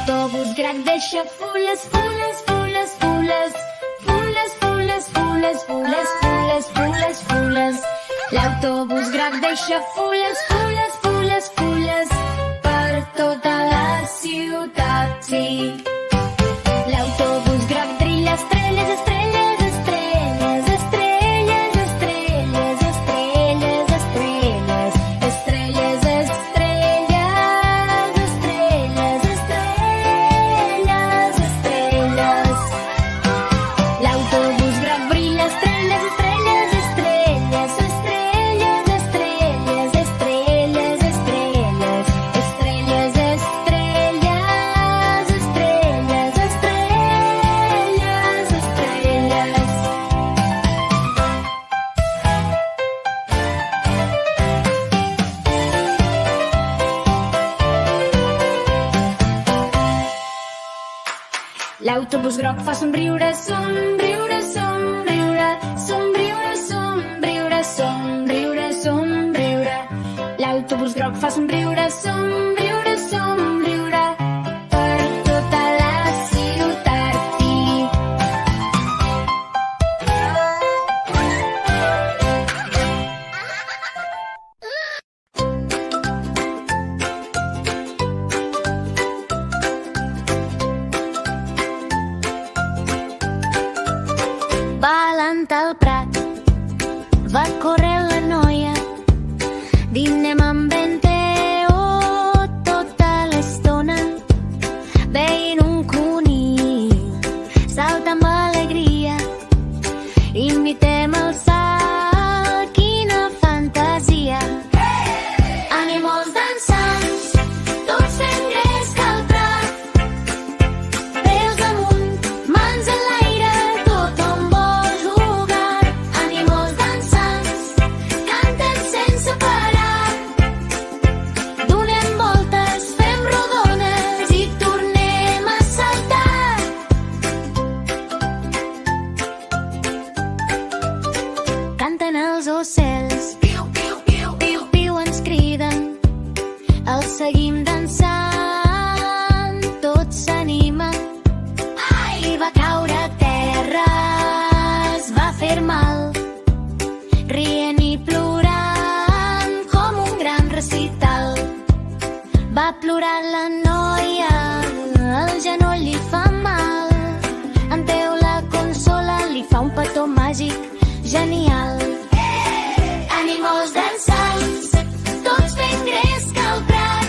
L'autobús groc deixa fulles, fulles, fulles, fulles. Fulles, fulles, fulles, fulles, fulles, fulles, fulles. L'autobús groc deixa fulles, fulles, fulles, fulles per tota la ciutat, sí. L'autobús groc trilla estrelles, estrelles, estrelles, estrelles, estrelles, estrelles, estrelles, estrelles, estrelles, estrelles, estrelles, estrelles. L'autobús groc brilla estrelles, estrelles, estrelles, estrelles, estrelles, estrelles, estrelles, estrelles, estrelles, estrelles, estrelles, estrelles. L'autobús groc fa somriure, somriure, somriure, somriure, somriure, somriure, somriure. L'autobús groc fa somriure, somriure, somriure per tota la ciutat, sí. Balant al prat, va córrer la noia, dinem amb venteo tota l'estona, veient un conill, salta amb alegria, imitem el salt, quina fantasia. Ànimos dansants, tots fent gresca al prat, peus amunt, mans en l'aire, tothom vol jugar. Ànimos dansants, canten sense parar, donem voltes, fem rodones i tornem a saltar. Canten els ocells, piu, piu, piu, piu, piu, ens criden, els seguim dansant, tot s'anima. Ai, va caure a terra, es va fer mal, rient i plorant com un gran recital. Va plorar la noia, el genoll li fa mal, en Teo la consola, li fa un petó màgic genial. Ànimos dansants, tots fent gresca al prat,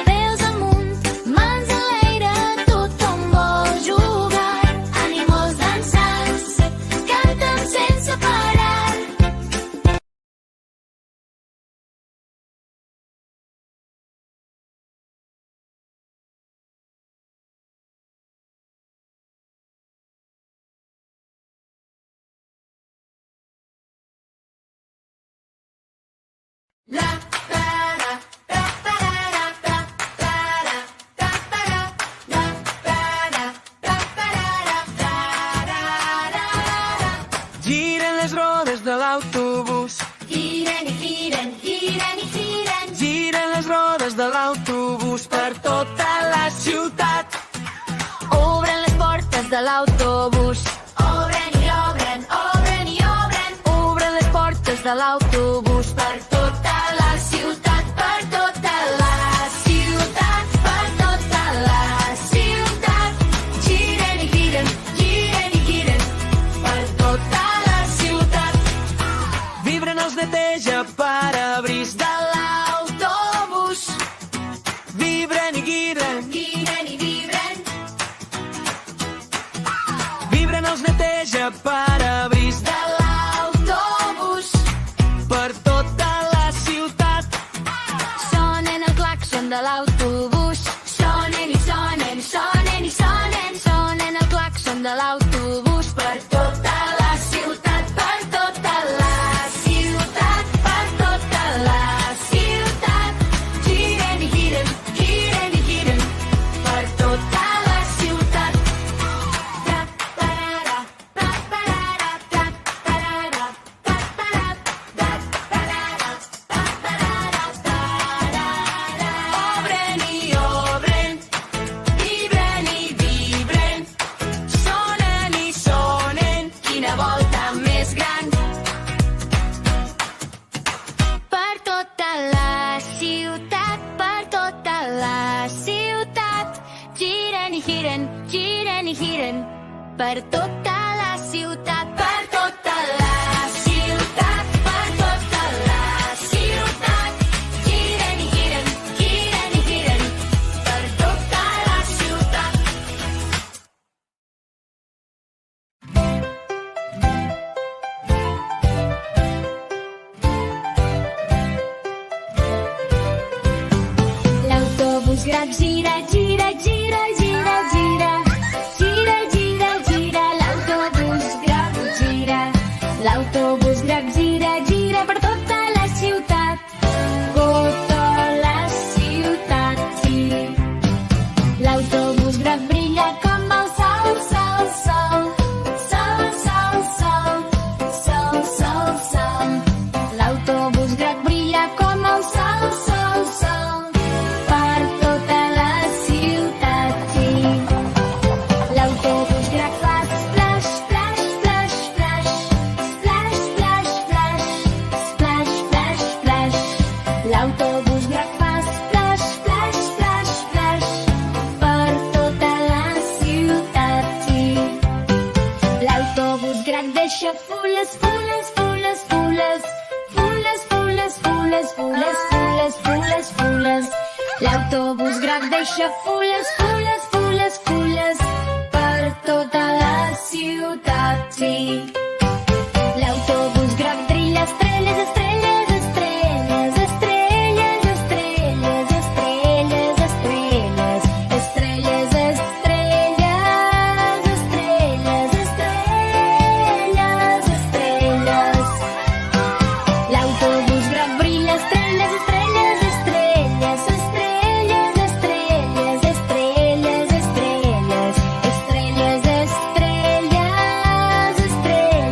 peus amunt, mans en l'aire, tothom vol jugar. Ànimos dansants, canten sense parar. Giren les rodes de l'autobús, Giren i giren, giren i giren, giren les rodes de l'autobús per tota la ciutat. obren les portes de l'autobús, obren i obren, obren i obren, obren les portes de l'autobús per tota la ciutat, per tota la ciutat, per tota la ciutat. Giren i giren, giren i giren, per tota la ciutat. Vibren els neteja parabris de L'autobús, vibren i giren, giren i vibren, vibren els neteja parabris de l'autobús. per tota la ciutat. Sonen el claxon de l'autobús, sonen i sonen, sonen i sonen, sonen el claxon de l'autobús per tota la ciutat, per tota la ciutat, per tota la ciutat. Giren i giren, giren i giren, giren i giren per tota la ciutat, per tota la ciutat, per tota la ciutat. Giren i giren per tota la ciutat. L'autobús groc gira, gira, gira, gira, gira. Gira, gira, gira, l'autobús groc gira. L'autobús groc gira, gira per tota la ciutat. Tota la ciutat, sí. L'autobús groc brilla com el sol, sol, sol. Sol, sol, sol. Sol, sol, sol. L'autobús groc brilla com el sol, sol, sol. Per tota la ciutat, sí. L'autobús groc fa splash, splash, splash, splash. Splash, splash, splash. Splash, splash, splash. L'autobús groc fa splash, splash, splash, splash. Per tota la ciutat, sí. L'autobús groc deixa fulles, fulles, fulles, fulles. Fulles, fulles, fulles, fulles, fulles, fulles, fulles. L'autobús groc deixa fulles, fulles, fulles, fulles per tota la ciutat, sí. L'autobús groc trilla estrelles, estrelles, estrelles, estrelles, estrelles, estrelles, estrelles, estrelles, estrelles, estrelles, estrelles, estrelles. L'autobús groc brilla estrelles, estrelles, estrelles, estrelles, estrelles, estrelles, estrelles, estrelles, estrelles,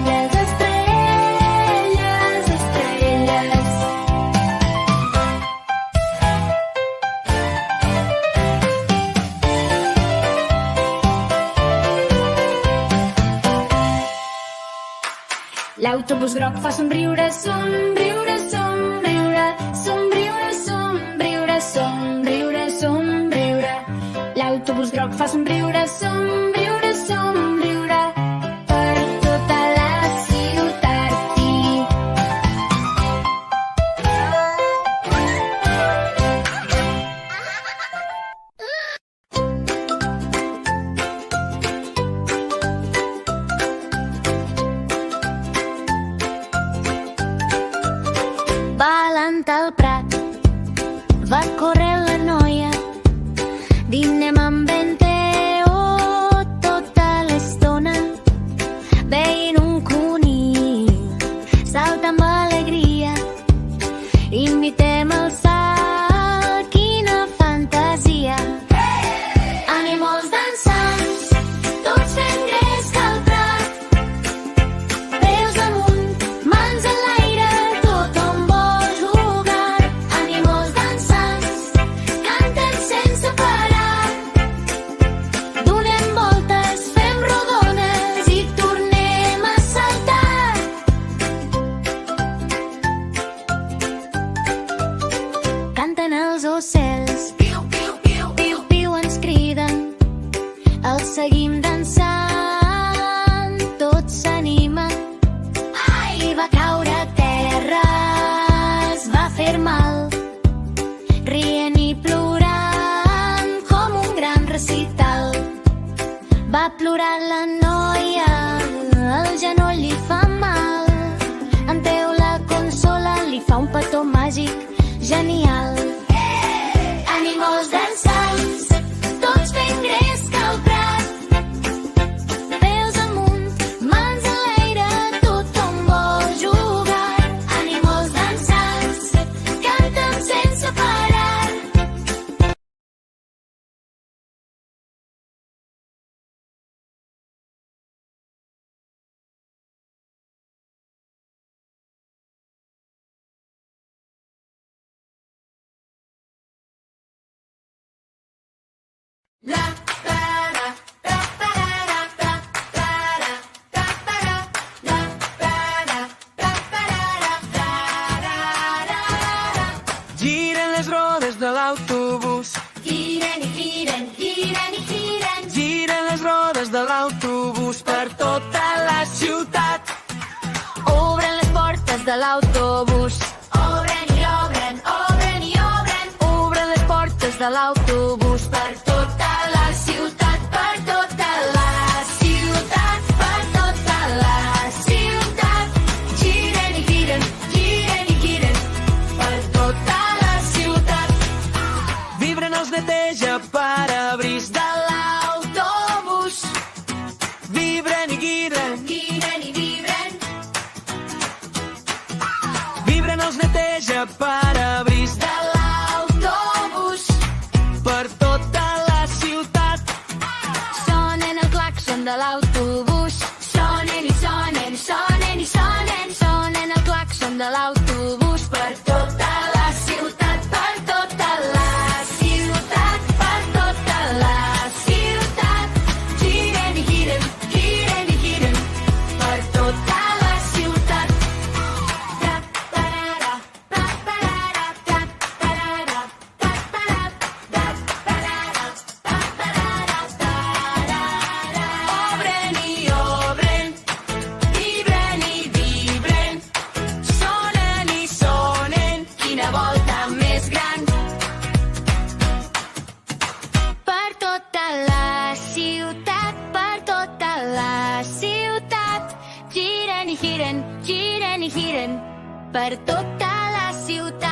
estrelles, estrelles, estrelles. L'autobús groc fa somriure, somriure, somriure, somriure, somriure, somriure, somriure. L'autobús groc fa somriure, somriure, somriure per tota la ciutat, sí. Balant al prat va córrer la noia, dinem amb venteo tota l'estona, veient un conill salta amb alegria. Invitem el salt, quina fantasia. Ànimals dansants, tots fent gresca al prat, peus amunt, mans en l'aire, tothom vol jugar. Ànimals dansants, canten sense parar. Donem voltes, fem rodones i tornem a saltar. Canten els ocells, piu, piu, piu, piu, piu, ens criden. Els seguim dansant, tot s'anima. Ai, va caure a terra, es va fer mal, rient i plorant com un gran recital. Va plorar la noia, el genoll li fa mal. En treu la consola, li fa un petó màgic genial. Ànimals dansants, tots fent gresca al prat, peus amunt, mans en l'aire, tothom vol jugar. Ànimals dansants, canten sense parar. Giren les rodes de l'autobús. Giren i giren, giren i giren. de l'autobús. Obren i obren, obren i obren. Obren les portes de l'autobús Per tota la ciutat, per tota la ciutat, per tota la ciutat. Giren i giren, giren i giren, per tota la ciutat. Vibren els neteja parabrís de L'autobús, vibren i giren. giren i vibren. Vibren els neteja parabrís De l'autobús, per tota la ciutat. sonen el claxon de l'autobús. sonen i sonen, sonen i sonen. Sonen el claxon de l'autobús. Per tota la ciutat, per tota la ciutat, per tota la ciutat. Giren i giren, giren i giren, per tota la ciutat. Ta-tarara, ta-tarara, ta-tarara, ta-tarara, ta-tarara, ta-tarara, tarara. Obren i obren, vibren i vibren. Sonen i sonen, quina volta més gran. Per tota la ciutat, per tota la ciutat. Giren i giren, giren i giren, per tota la ciutat.